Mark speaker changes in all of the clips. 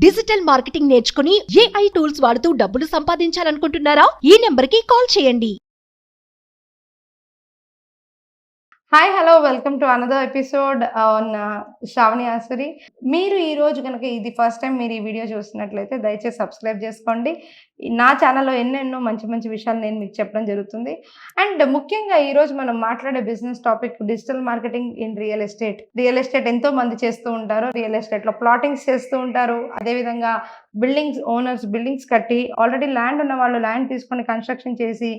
Speaker 1: Digital marketing నేర్చుకుని AI tools వాడుతూ డబ్బులు సంపాదించాలనుకుంటున్నారా? ఈ నెంబర్కి కాల్ చేయండి.
Speaker 2: Hi hello welcome to another episode on Sravani Asuri. మీరు ఈరోజు కనుక ఇది ఫస్ట్ టైం మీరు ఈ వీడియో చూస్తున్నట్లయితే దయచేసి సబ్స్క్రైబ్ చేసుకోండి. నా ఛానల్లో ఎన్నెన్నో మంచి మంచి విషయాలు నేను మీకు చెప్పడం జరుగుతుంది. అండ్ ముఖ్యంగా ఈరోజు మనం మాట్లాడే business topic digital marketing in real estate. Real estate ఎంతో మంది చేస్తూ ఉంటారు. రియల్ ఎస్టేట్లో ప్లాటింగ్స్ చేస్తూ ఉంటారు. అదేవిధంగా బిల్డింగ్స్ ఓనర్స్ బిల్డింగ్స్ కట్టి ఆల్రెడీ ల్యాండ్ ఉన్న వాళ్ళు ల్యాండ్ తీసుకొని కన్స్ట్రక్షన్ చేసి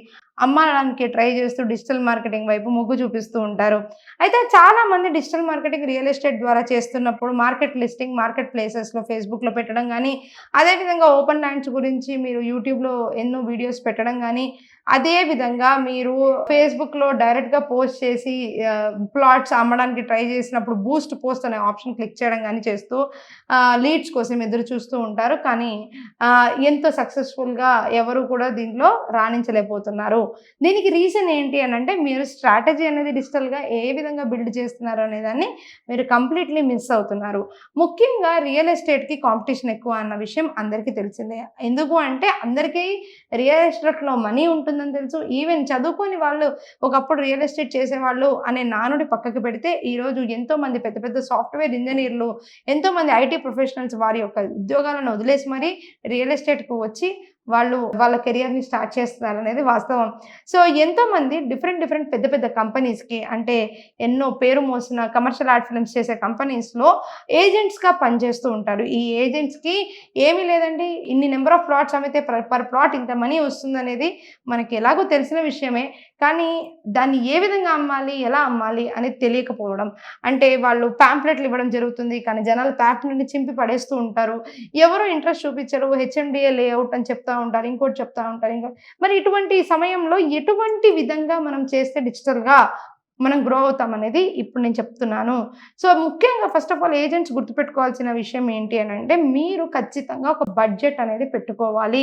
Speaker 2: అమ్మడానికి ట్రై చేస్తూ డిజిటల్ మార్కెటింగ్ వైపు మొగ్గు చూపిస్తూ ఉంటారు. అయితే చాలా మంది డిజిటల్ మార్కెటింగ్ రియల్ ఎస్టేట్ ద్వారా చేస్తున్నప్పుడు మార్కెట్ లిస్టింగ్ మార్కెట్ ప్లేసెస్లో ఫేస్బుక్లో పెట్టడం కానీ, అదేవిధంగా ఓపెన్ ల్యాండ్స్ గురించి మీరు యూట్యూబ్లో ఎన్నో వీడియోస్ పెట్టడం కానీ, అదేవిధంగా మీరు ఫేస్బుక్లో డైరెక్ట్గా పోస్ట్ చేసి ప్లాట్స్ అమ్మడానికి ట్రై చేసినప్పుడు బూస్ట్ పోస్ట్ అనే ఆప్షన్ క్లిక్ చేయడం కానీ చేస్తూ లీడ్స్ కోసం ఎదురు చూస్తూ ఉంటారు. కానీ ఎంతో సక్సెస్ఫుల్గా ఎవరు కూడా దీంట్లో రాణించలేకపోతున్నారు. దీనికి రీజన్ ఏంటి అని అంటే, మీరు స్ట్రాటజీ అనేది డిజిటల్గా ఏ విధంగా బిల్డ్ చేస్తున్నారు అనేదాన్ని మీరు కంప్లీట్లీ మిస్ అవుతున్నారు. ముఖ్యంగా రియల్ ఎస్టేట్కి కాంపిటీషన్ ఎక్కువ అన్న విషయం అందరికీ తెలిసిందే. ఎందుకు అంటే అందరికీ రియల్ ఎస్టేట్లో మనీ ఉంటుందని తెలుసు. ఈవెన్ చదువుకొని వాళ్ళు ఒకప్పుడు రియల్ ఎస్టేట్ చేసేవాళ్ళు అనే నానుడి పక్కకు పెడితే ఈరోజు ఎంతోమంది పెద్ద పెద్ద సాఫ్ట్వేర్ ఇంజనీర్లు, ఎంతోమంది ఐటీ ప్రొఫెషనల్స్ వారి యొక్క ఉద్యోగాలను వదిలేసి మరీ రియల్ ఎస్టేట్కు వచ్చి వాళ్ళు వాళ్ళ కెరియర్ని స్టార్ట్ చేస్తున్నారు అనేది వాస్తవం. సో ఎంతోమంది డిఫరెంట్ పెద్ద పెద్ద కంపెనీస్కి, అంటే ఎన్నో పేరు మోసిన కమర్షియల్ ఆర్ట్ ఫిల్మ్స్ చేసే కంపెనీస్లో ఏజెంట్స్గా పనిచేస్తూ ఉంటారు. ఈ ఏజెంట్స్కి ఏమీ లేదండి, ఇన్ని నెంబర్ ఆఫ్ ప్లాట్స్ అమ్మితే పర్ ప్లాట్ ఇంత మనీ వస్తుంది అనేది మనకి ఎలాగో తెలిసిన విషయమే. కానీ దాన్ని ఏ విధంగా అమ్మాలి, ఎలా అమ్మాలి అనేది తెలియకపోవడం. అంటే వాళ్ళు ప్యాంప్లెట్లు ఇవ్వడం జరుగుతుంది, కానీ జనాలు ప్యాంప్లెట్ని చింపి పడేస్తూ ఉంటారు. ఎవరు ఇంట్రెస్ట్ చూపించరు. HMDA లేఅవుట్ అని చెప్తా ఉంటారు, ఇంకోటి చెప్తా ఉంటారు, మరి ఇటువంటి సమయంలో ఎటువంటి విధంగా మనం చేస్తే డిజిటల్గా మనం గ్రో అవుతాం అనేది ఇప్పుడు నేను చెప్తున్నాను. సో ముఖ్యంగా ఫస్ట్ ఆఫ్ ఆల్ ఏజెంట్స్ గుర్తుపెట్టుకోవాల్సిన విషయం ఏంటి అని అంటే, మీరు ఖచ్చితంగా ఒక బడ్జెట్ అనేది పెట్టుకోవాలి.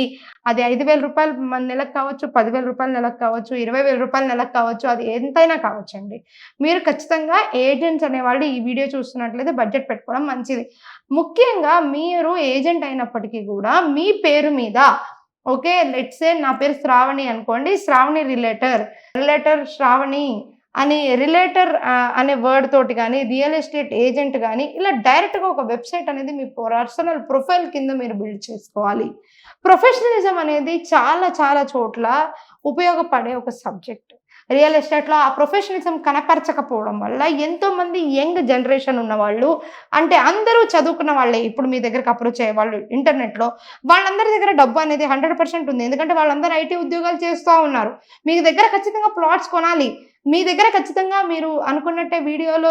Speaker 2: అది 5,000 రూపాయలు నెలకు కావచ్చు, 10,000 రూపాయలు నెలకు కావచ్చు, 20,000 రూపాయలు నెలకు కావచ్చు, అది ఎంతైనా కావచ్చండి. మీరు ఖచ్చితంగా ఏజెంట్స్ అనేవాళ్ళు ఈ వీడియో చూస్తున్నట్లయితే బడ్జెట్ పెట్టుకోవడం మంచిది. ముఖ్యంగా మీరు ఏజెంట్ అయినప్పటికీ కూడా మీ పేరు మీద, ఓకే లెట్స్ సే నా పేరు శ్రావణి అనుకోండి, శ్రావణి రిలేటర్ శ్రావణి అని రిలేటర్ అనే వర్డ్ తోటి కానీ, రియల్ ఎస్టేట్ ఏజెంట్ కానీ ఇలా డైరెక్ట్గా ఒక వెబ్సైట్ అనేది మీ పర్సనల్ ప్రొఫైల్ కింద మీరు బిల్డ్ చేసుకోవాలి. ప్రొఫెషనలిజం అనేది చాలా చాలా చోట్ల ఉపయోగపడే ఒక సబ్జెక్ట్. రియల్ ఎస్టేట్లో ఆ ప్రొఫెషనలిజం కనపరచకపోవడం వల్ల ఎంతోమంది యంగ్ జనరేషన్ ఉన్నవాళ్ళు, అంటే అందరూ చదువుకున్న వాళ్ళే ఇప్పుడు మీ దగ్గరకు అప్రోచ్ అయ్యే వాళ్ళు ఇంటర్నెట్లో, వాళ్ళందరి దగ్గర డబ్బు అనేది 100% ఉంది. ఎందుకంటే వాళ్ళందరూ ఐటీ ఉద్యోగాలు చేస్తూ ఉన్నారు. మీ దగ్గర ఖచ్చితంగా ప్లాట్స్ కొనాలి. మీ దగ్గర ఖచ్చితంగా మీరు అనుకున్నట్టే వీడియోలో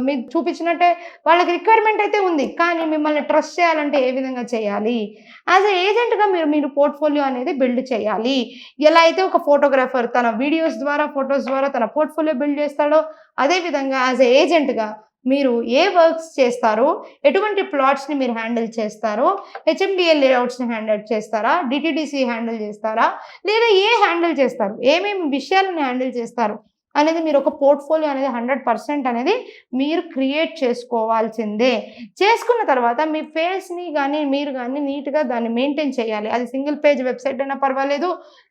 Speaker 2: మీకు చూపించినట్టే వాళ్ళకి రిక్వైర్మెంట్ అయితే ఉంది. కానీ మిమ్మల్ని ట్రస్ట్ చేయాలంటే ఏ విధంగా చేయాలి? యాజ్ ఎ ఏజెంట్గా మీరు పోర్ట్ఫోలియో అనేది బిల్డ్ చేయాలి. ఎలా అయితే ఒక ఫోటోగ్రాఫర్ తన వీడియోస్ ద్వారా, ఫొటోస్ ద్వారా తన పోర్ట్ఫోలియో బిల్డ్ చేస్తాడో, అదేవిధంగా యాజ్ ఎ ఏజెంట్గా మీరు ఏ వర్క్స్ చేస్తారో, ఎటువంటి ప్లాట్స్ని మీరు హ్యాండిల్ చేస్తారో, HMDA లేఅవుట్స్ని హ్యాండిల్ చేస్తారా, DTDC హ్యాండిల్ చేస్తారా, లేదా హ్యాండిల్ చేస్తారు, ఏమేమి విషయాలను హ్యాండిల్ చేస్తారు అనేది మీరు ఒక పోర్ట్ఫోలియో అనేది 100% అనేది మీరు క్రియేట్ చేసుకోవాల్సిందే. చేసుకున్న తర్వాత మీ ఫేస్ని కానీ మీరు కానీ నీట్గా దాన్ని మెయింటైన్ చేయాలి. అది సింగిల్ పేజ్ వెబ్సైట్ అయినా పర్వాలేదు.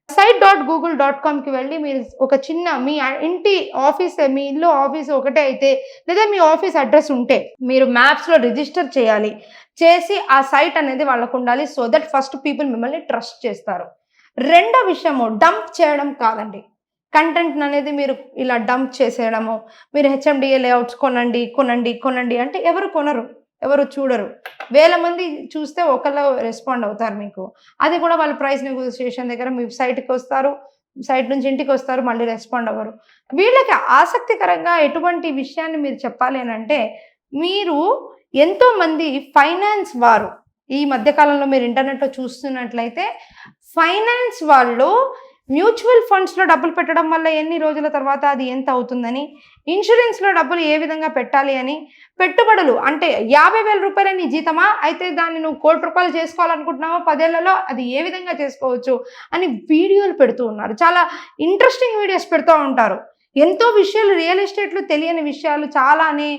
Speaker 2: site.google.comకి వెళ్ళి మీరు ఒక చిన్న మీ ఇంటి ఆఫీస్, మీ ఇల్లు ఆఫీస్ ఒకటే అయితే, లేదా మీ ఆఫీస్ అడ్రస్ ఉంటే మీరు మ్యాప్స్లో రిజిస్టర్ చేయాలి. చేసి ఆ సైట్ అనేది వాళ్ళకు ఉండాలి. సో దట్ ఫస్ట్ పీపుల్ మిమ్మల్ని ట్రస్ట్ చేస్తారు. రెండో విషయము డంప్ చేయడం కాదండి. కంటెంట్ అనేది మీరు ఇలా డంప్ చేసేయడము, మీరు HMDA లేఅవుట్స్ కొనండి అంటే ఎవరు కొనరు, ఎవరు చూడరు. 1000 మంది చూస్తే ఒకళ్ళు రెస్పాండ్ అవుతారు మీకు. అది కూడా వాళ్ళు ప్రైస్ నెగోషియేషన్ దగ్గర మీ సైట్కి వస్తారు, సైట్ నుంచి ఇంటికి వస్తారు, మళ్ళీ రెస్పాండ్ అవ్వరు. వీళ్ళకి ఆసక్తికరంగా ఎటువంటి విషయాన్ని మీరు చెప్పాలి అని అంటే, మీరు ఎంతోమంది ఫైనాన్స్ వారు ఈ మధ్యకాలంలో మీరు ఇంటర్నెట్లో చూస్తున్నట్లయితే, ఫైనాన్స్ వాళ్ళు మ్యూచువల్ ఫండ్స్లో డబ్బులు పెట్టడం వల్ల ఎన్ని రోజుల తర్వాత అది ఎంత అవుతుందని, ఇన్సూరెన్స్లో డబ్బులు ఏ విధంగా పెట్టాలి అని, పెట్టుబడులు అంటే 50,000 రూపాయలు నీ జీతమా, అయితే దాన్ని నువ్వు 1,00,00,000 రూపాయలు చేసుకోవాలనుకుంటున్నావా, 10 ఏళ్లలో అది ఏ విధంగా చేసుకోవచ్చు అని వీడియోలు పెడుతూ ఉన్నారు. చాలా ఇంట్రెస్టింగ్ వీడియోస్ పెడుతూ ఉంటారు. ఎంతో విషయాలు రియల్ ఎస్టేట్లో తెలియని విషయాలు చాలానే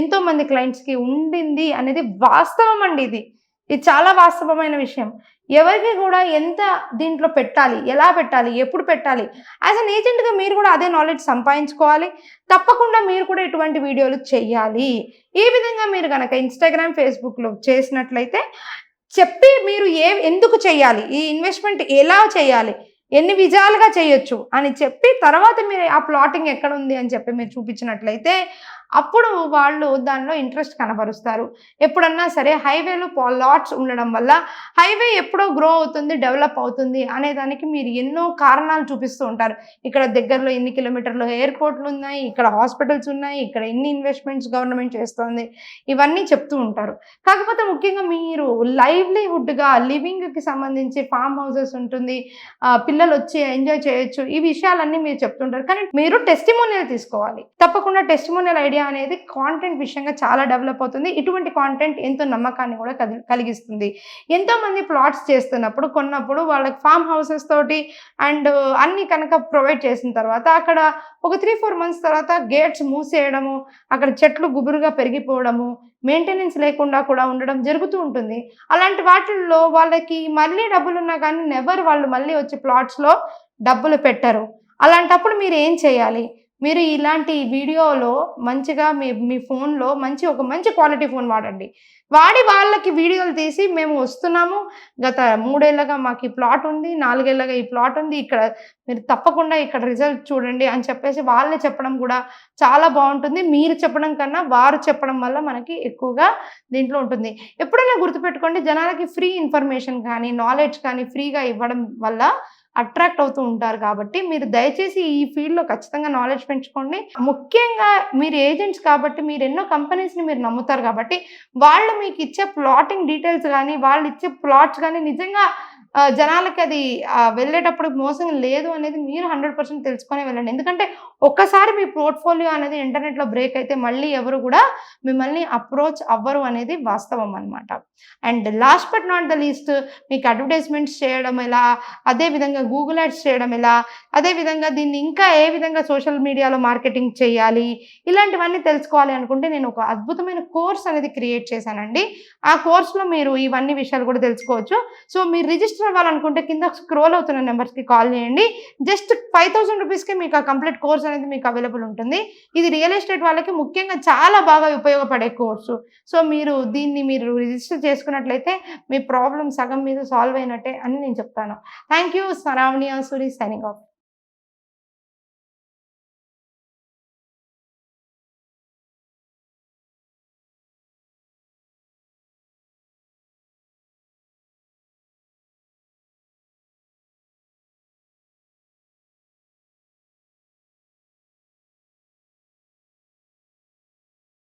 Speaker 2: ఎంతోమంది క్లయింట్స్కి ఉండింది అనేది వాస్తవం అండి. ఇది ఇది చాలా వాస్తవమైన విషయం. ఎవరికి కూడా ఎంత దీంట్లో పెట్టాలి, ఎలా పెట్టాలి, ఎప్పుడు పెట్టాలి, యాజ్ అన్ ఏజెంట్‌గా మీరు కూడా అదే నాలెడ్జ్ సంపాదించుకోవాలి. తప్పకుండా మీరు కూడా ఇటువంటి వీడియోలు చెయ్యాలి. ఈ విధంగా మీరు గనక ఇన్‌స్టాగ్రామ్, ఫేస్‌బుక్‌లో చేసినట్లయితే చెప్పి మీరు ఎందుకు చేయాలి, ఈ ఇన్వెస్ట్‌మెంట్ ఎలా చేయాలి, ఎన్ని విధాలుగా చేయొచ్చు అని చెప్పి తర్వాత మీరు ఆ ప్లాటింగ్ ఎక్కడుంది అని చెప్పి మీరు చూపించినట్లయితే అప్పుడు వాళ్ళు దానిలో ఇంట్రెస్ట్ కనబరుస్తారు. ఎప్పుడన్నా సరే హైవేలో లాట్స్ ఉండడం వల్ల హైవే ఎప్పుడో గ్రో అవుతుంది, డెవలప్ అవుతుంది అనేదానికి మీరు ఎన్నో కారణాలు చూపిస్తూ ఉంటారు. ఇక్కడ దగ్గరలో ఇన్ని కిలోమీటర్లు ఎయిర్‌పోర్ట్‌లు ఉన్నాయి, ఇక్కడ హాస్పిటల్స్ ఉన్నాయి, ఇక్కడ ఇన్ని ఇన్వెస్ట్‌మెంట్స్ గవర్నమెంట్ చేస్తోంది, ఇవన్నీ చెప్తూ ఉంటారు. కాకపోతే ముఖ్యంగా మీరు లైవ్లీహుడ్‌గా లివింగ్‌కి సంబంధించి ఫార్మ్ హౌసెస్ ఉంటుంది, పిల్లలు వచ్చి ఎంజాయ్ చేయొచ్చు, ఈ విషయాలన్నీ మీరు చెప్తుంటారు. కానీ మీరు టెస్టిమోనియల్ తీసుకోవాలి. తప్పకుండా టెస్టిమోనియల్ ఐడియా అనేది కాంటెంట్ విషయంగా చాలా డెవలప్ అవుతుంది. ఇటువంటి కాంటెంట్ ఎంతో నమ్మకాన్ని కూడా కలిగిస్తుంది. ఎంతోమంది ప్లాట్స్ చేస్తున్నప్పుడు కొన్నప్పుడు వాళ్ళకి ఫార్మ్ హౌసెస్ తోటి అండ్ అన్నీ కనుక ప్రొవైడ్ చేసిన తర్వాత అక్కడ ఒక 3-4 మంత్స్ తర్వాత గేట్స్ మూసేయడము, అక్కడ చెట్లు గుబురుగా పెరిగిపోవడము, మెయింటెనెన్స్ లేకుండా కూడా ఉండడం జరుగుతూ ఉంటుంది. అలాంటి వాటిల్లో వాళ్ళకి మళ్ళీ డబ్బులున్నా కానీ వాళ్ళు మళ్ళీ వచ్చి ప్లాట్స్‌లో డబ్బులు పెట్టరు. అలాంటప్పుడు మీరు ఏం చేయాలి? మీరు ఇలాంటి వీడియోలో మంచిగా మీ ఫోన్‌లో ఒక మంచి క్వాలిటీ ఫోన్ వాడండి. వాడి వాళ్ళకి వీడియోలు తీసి మేము వస్తున్నాము, గత 3 ఏళ్లుగా మాకు ఈ ప్లాట్ ఉంది, 4 ఏళ్లుగా ఈ ప్లాట్ ఉంది, ఇక్కడ మీరు తప్పకుండా ఇక్కడ రిజల్ట్ చూడండి అని చెప్పేసి వాళ్ళే చెప్పడం కూడా చాలా బావుంటుంది. మీరు చెప్పడం కన్నా వారు చెప్పడం వల్ల మనకి ఎక్కువగా దీంట్లో ఉంటుంది. ఎప్పుడైనా గుర్తుపెట్టుకోండి, జనాలకి ఫ్రీ ఇన్ఫర్మేషన్ కానీ, నాలెడ్జ్ కానీ ఫ్రీగా ఇవ్వడం వల్ల అట్రాక్ట్ అవుతూ ఉంటారు కాబట్టి మీరు దయచేసి ఈ ఫీల్డ్‌లో ఖచ్చితంగా నాలెడ్జ్ పెంచుకోండి. ముఖ్యంగా మీరు ఏజెంట్స్ కాబట్టి మీరు ఎన్నో కంపెనీస్‌ని మీరు నమ్ముతారు కాబట్టి వాళ్ళు మీకు ఇచ్చే ప్లాటింగ్ డీటెయిల్స్ గానీ, వాళ్ళు ఇచ్చే ప్లాట్స్ గానీ నిజంగా జనాలకి అది వెళ్ళేటప్పుడు మోసం లేదు అనేది మీరు 100% తెలుసుకొనే వెళ్ళండి. ఎందుకంటే ఒక్కసారి మీ పోర్ట్‌ఫోలియో అనేది ఇంటర్నెట్‌లో బ్రేక్ అయితే మళ్ళీ ఎవరు కూడా మిమ్మల్ని అప్రోచ్ అవ్వరు అనేది వాస్తవం అన్నమాట. And last but not the least, మీకు అడ్వర్టైజ్మెంట్స్ చేయడం ఎలా, అదే విధంగా గూగుల్ యాడ్స్ చేయడం ఎలా, అదే విధంగా దీన్ని ఇంకా ఏ విధంగా సోషల్ మీడియాలో మార్కెటింగ్ చేయాలి, ఇలాంటివన్నీ తెలుసుకోవాలి అనుకుంటే నేను ఒక అద్భుతమైన కోర్స్ అనేది క్రియేట్ చేశానండి. ఆ కోర్స్‌లో మీరు ఇవన్నీ విషయాలు కూడా తెలుసుకోవచ్చు. సో మీరు రిజిస్టర్ అవ్వాలనుకుంటే కింద స్క్రోల్ అవుతున్న నెంబర్స్‌కి కాల్ చేయండి. జస్ట్ 5000 రూపీస్‌కే మీకు ఆ కంప్లీట్ కోర్స్ అనేది మీకు అవైలబుల్ ఉంటుంది. ఇది రియల్ ఎస్టేట్ వాళ్ళకి ముఖ్యంగా చాలా బాగా ఉపయోగపడే కోర్సు. సో దీన్ని మీరు రిజిస్టర్ చేసుకున్నట్లయితే మీ ప్రాబ్లమ్ సగం మీద సాల్వ్ అయినట్టే అని నేను చెప్తాను. Thank you. Sravani Asuri signing of.